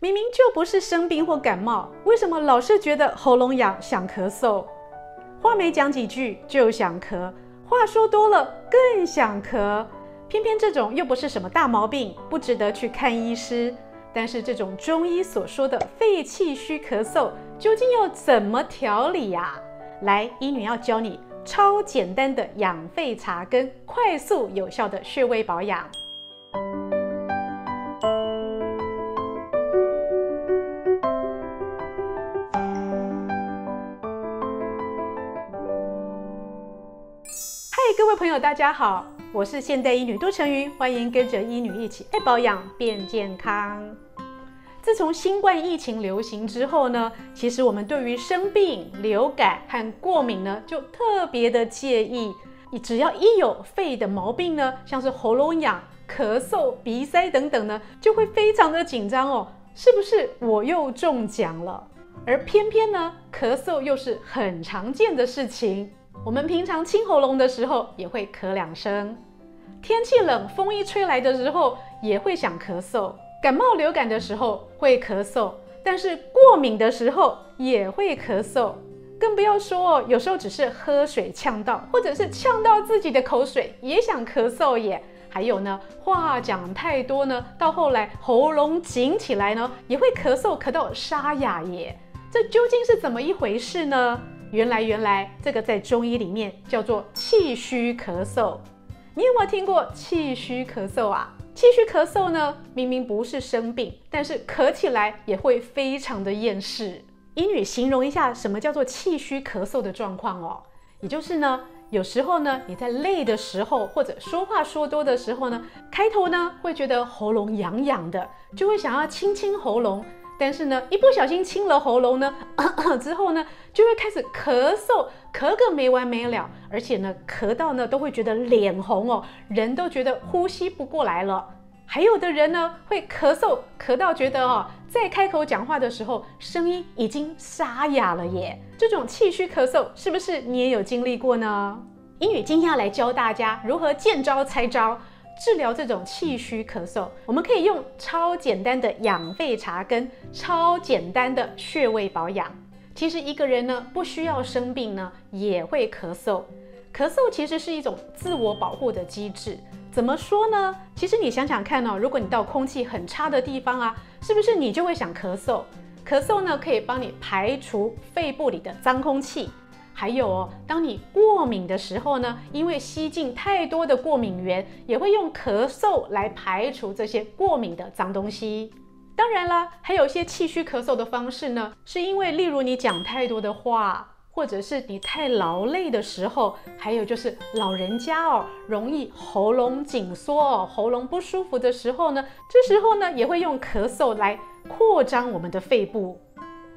明明就不是生病或感冒，为什么老是觉得喉咙痒想咳嗽？话没讲几句就想咳，话说多了更想咳。偏偏这种又不是什么大毛病，不值得去看医师。但是这种中医所说的肺气虚咳嗽，究竟要怎么调理呀？来，医女要教你超简单的养肺茶跟快速有效的穴位保养。各位朋友，大家好，我是现代医女杜成瑜，欢迎跟着医女一起爱保养变健康。自从新冠疫情流行之后呢，其实我们对于生病、流感和过敏呢，就特别的介意。只要一有肺的毛病呢，像是喉咙痒、咳嗽、鼻塞等等呢，就会非常的紧张哦，是不是我又中奖了？而偏偏呢，咳嗽又是很常见的事情。我们平常清喉咙的时候也会咳2声，天气冷，风一吹来的时候也会想咳嗽，感冒流感的时候会咳嗽，但是过敏的时候也会咳嗽，更不要说有时候只是喝水呛到，或者是呛到自己的口水也想咳嗽耶。还有呢，话讲太多呢，到后来喉咙紧起来呢，也会咳嗽，咳到沙哑耶。这究竟是怎么一回事呢？原来这个在中医里面叫做气虚咳嗽。你有没有听过气虚咳嗽啊？气虚咳嗽呢，明明不是生病，但是咳起来也会非常的厌世。医女形容一下什么叫做气虚咳嗽的状况哦，也就是呢，有时候呢你在累的时候，或者说话说多的时候呢，开头呢会觉得喉咙痒痒的，就会想要清喉咙。但是呢，一不小心清了喉咙呢，之后呢，就会开始咳嗽，咳个没完没了，而且呢，咳到呢都会觉得脸红哦，人都觉得呼吸不过来了。还有的人呢，会咳嗽，咳到觉得哦，在开口讲话的时候，声音已经沙哑了耶。这种气虚咳嗽，是不是你也有经历过呢？英语今天要来教大家如何见招拆招。治疗这种气虚咳嗽，我们可以用超简单的养肺茶跟超简单的穴位保养。其实一个人呢，不需要生病呢，也会咳嗽。咳嗽其实是一种自我保护的机制。怎么说呢？其实你想想看哦，如果你到空气很差的地方啊，是不是你就会想咳嗽？咳嗽呢，可以帮你排除肺部里的脏空气。还有哦，当你过敏的时候呢，因为吸进太多的过敏源，也会用咳嗽来排除这些过敏的脏东西。当然啦，还有一些气虚咳嗽的方式呢，是因为例如你讲太多的话，或者是你太劳累的时候，还有就是老人家哦，容易喉咙紧缩、喉咙不舒服的时候呢，这时候呢也会用咳嗽来扩张我们的肺部。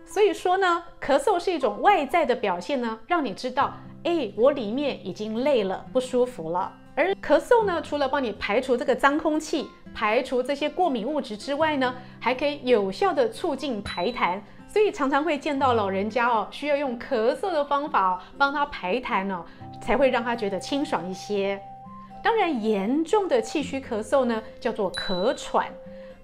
所以说呢，咳嗽是一种外在的表现呢，让你知道，我里面已经累了，不舒服了。而咳嗽呢，除了帮你排除这个脏空气，排除这些过敏物质之外呢，还可以有效的促进排痰。所以常常会见到老人家哦，需要用咳嗽的方法哦，帮他排痰哦，才会让他觉得清爽一些。当然，严重的气虚咳嗽呢，叫做咳喘。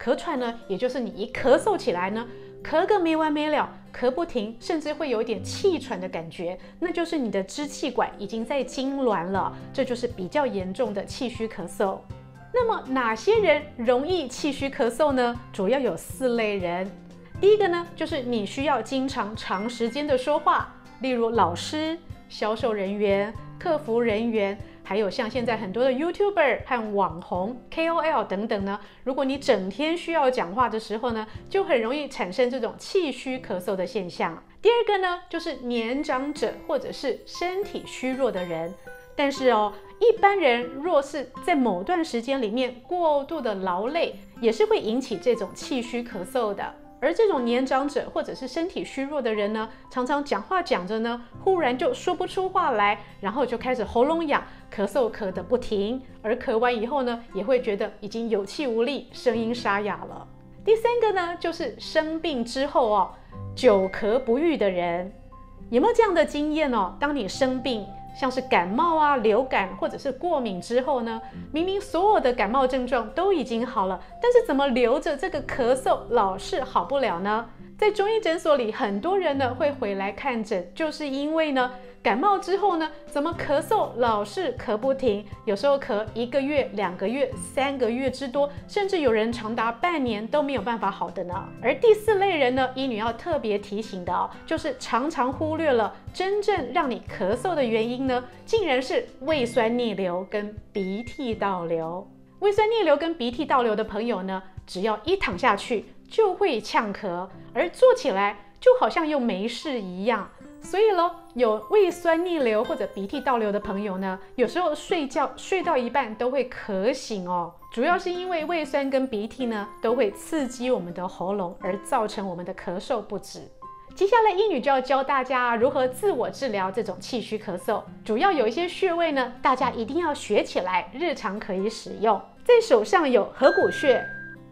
咳喘呢，也就是你一咳嗽起来呢，咳个没完没了，咳不停，甚至会有一点气喘的感觉，那就是你的支气管已经在痉挛了，这就是比较严重的气虚咳嗽。那么哪些人容易气虚咳嗽呢？主要有4类人。第一个呢，就是你需要经常长时间的说话，例如老师、销售人员、客服人员，还有像现在很多的 YouTuber 和网红 KOL 等等呢，如果你整天需要讲话的时候呢，就很容易产生这种气虚咳嗽的现象。第二个呢，就是年长者或者是身体虚弱的人。但是哦，一般人若是在某段时间里面过度的劳累，也是会引起这种气虚咳嗽的。而这种年长者或者是身体虚弱的人呢，常常讲话讲着呢，忽然就说不出话来，然后就开始喉咙痒，咳嗽咳得不停，而咳完以后呢，也会觉得已经有气无力，声音沙哑了。第三个呢，就是生病之后哦，久咳不愈的人。有没有这样的经验哦？当你生病像是感冒啊、流感或者是过敏之后呢，明明所有的感冒症状都已经好了，但是怎么留着这个咳嗽老是好不了呢？在中医诊所里，很多人呢会回来看诊，就是因为呢感冒之后呢，怎么咳嗽老是咳不停，有时候咳1个月、2个月、3个月之多，甚至有人长达半年都没有办法好的呢。而第4类人呢，医女要特别提醒的就是常常忽略了真正让你咳嗽的原因呢，竟然是胃酸逆流跟鼻涕倒流。胃酸逆流跟鼻涕倒流的朋友呢，只要一躺下去就会呛咳，而坐起来就好像又没事一样。所以咯，有胃酸逆流或者鼻涕倒流的朋友呢，有时候睡觉睡到一半都会咳醒哦，主要是因为胃酸跟鼻涕呢都会刺激我们的喉咙，而造成我们的咳嗽不止。接下来医女就要教大家如何自我治疗这种气虚咳嗽，主要有一些穴位呢，大家一定要学起来，日常可以使用。在手上有合谷穴、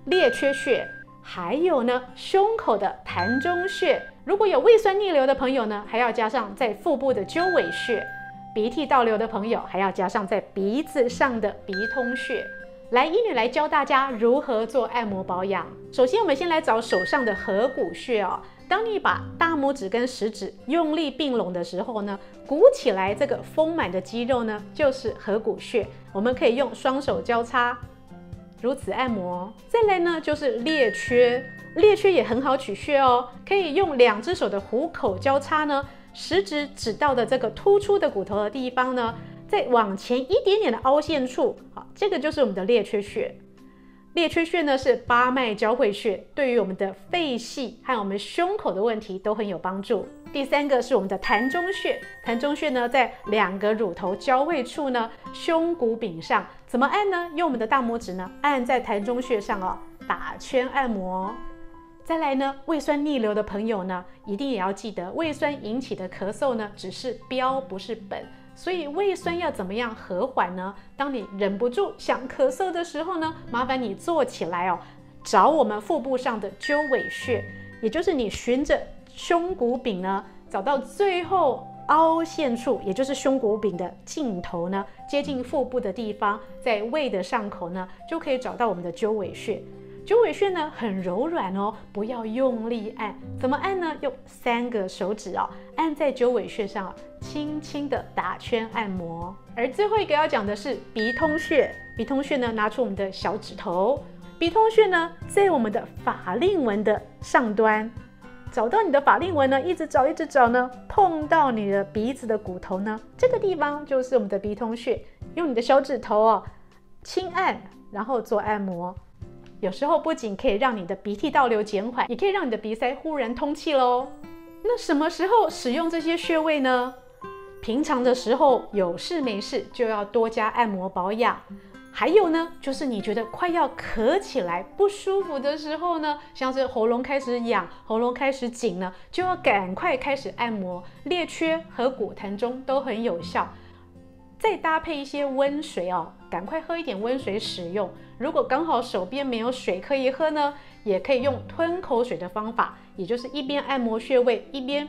列缺穴，还有呢胸口的膻中穴。如果有胃酸逆流的朋友呢，还要加上在腹部的鸠尾穴；鼻涕倒流的朋友还要加上在鼻子上的鼻通穴。来，医女来教大家如何做按摩保养。首先，我们先来找手上的合谷穴哦。当你把大拇指跟食指用力并拢的时候呢，鼓起来这个丰满的肌肉呢，就是合谷穴。我们可以用双手交叉，如此按摩。再来呢，就是列缺。列缺也很好取穴哦，可以用2只手的虎口交叉呢，食指指到的这个突出的骨头的地方呢，再往前一点点的凹陷处，好，这个就是我们的列缺穴。列缺穴呢是八脉交汇穴，对于我们的肺系和我们胸口的问题都很有帮助。第3个是我们的膻中穴，膻中穴呢在2个乳头交汇处呢，胸骨柄上。怎么按呢？用我们的大拇指呢按在膻中穴上哦，打圈按摩。再来呢，胃酸逆流的朋友呢，一定也要记得，胃酸引起的咳嗽呢，只是标不是本。所以胃酸要怎么样和缓呢？当你忍不住想咳嗽的时候呢，麻烦你坐起来哦，找我们腹部上的鸠尾穴，也就是你循着胸骨柄呢，找到最后凹陷处，也就是胸骨柄的尽头呢，接近腹部的地方，在胃的上口呢，就可以找到我们的鸠尾穴。鸠尾穴呢很柔软哦，不要用力按。怎么按呢？用3个手指哦，按在鸠尾穴上，轻轻的打圈按摩。而最后一个要讲的是鼻通穴。鼻通穴呢，拿出我们的小指头。鼻通穴呢，在我们的法令纹的上端。找到你的法令纹呢，一直找呢，碰到你的鼻子的骨头呢，这个地方就是我们的鼻通穴。用你的小指头哦，轻按，然后做按摩。有时候不仅可以让你的鼻涕倒流减缓，也可以让你的鼻塞忽然通气咯。那什么时候使用这些穴位呢？平常的时候有事没事就要多加按摩保养。还有呢，就是你觉得快要咳起来不舒服的时候呢，像是喉咙开始痒、喉咙开始紧呢，就要赶快开始按摩。列缺、合谷、膻中都很有效。再搭配一些温水哦，赶快喝一点温水使用。如果刚好手边没有水可以喝呢，也可以用吞口水的方法，也就是一边按摩穴位一边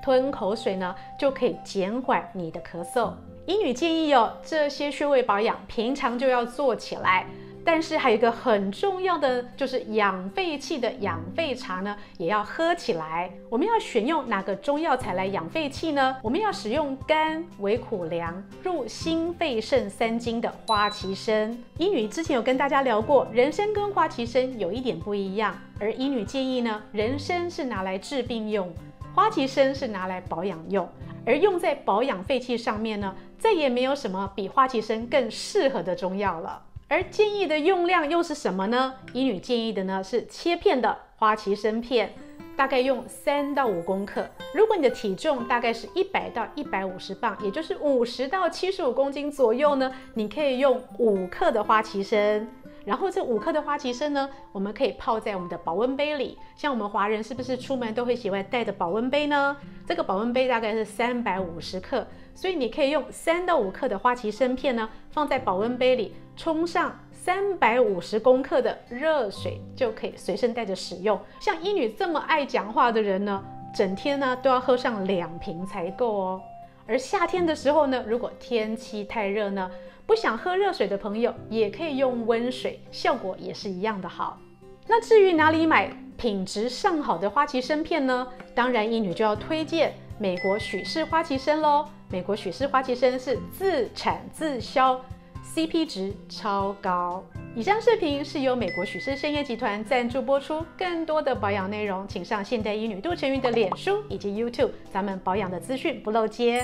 吞口水呢，就可以减缓你的咳嗽。医女建议哦，这些穴位保养平常就要做起来。但是还有一个很重要的，就是养肺气的养肺茶呢，也要喝起来。我们要选用哪个中药材来养肺气呢？我们要使用甘为苦凉、入心肺肾3经的花旗参。医女之前有跟大家聊过，人参跟花旗参有一点不一样，而医女建议呢，人参是拿来治病用，花旗参是拿来保养用。而用在保养肺气上面呢，再也没有什么比花旗参更适合的中药了。而建议的用量又是什么呢？医女建议的呢是切片的花旗参片，大概用3到5公克。如果你的体重大概是100到150磅，也就是50到75公斤左右呢，你可以用5克的花旗参。然后这5克的花旗参呢，我们可以泡在我们的保温杯里。像我们华人是不是出门都会喜欢带着保温杯呢？这个保温杯大概是350克，所以你可以用3到5克的花旗参片呢，放在保温杯里，冲上350公克的热水，就可以随身带着使用。像医女这么爱讲话的人呢，整天呢都要喝上2瓶才够哦。而夏天的时候呢，如果天气太热呢，不想喝热水的朋友也可以用温水，效果也是一样的好。那至于哪里买品质上好的花旗参片呢？当然医女就要推荐美国许氏花旗参咯。美国许氏花旗参是自产自销， CP 值超高。以上视频是由美国许氏参业集团赞助播出，更多的保养内容请上现代医女杜成云的脸书以及 YouTube， 咱们保养的资讯不漏接。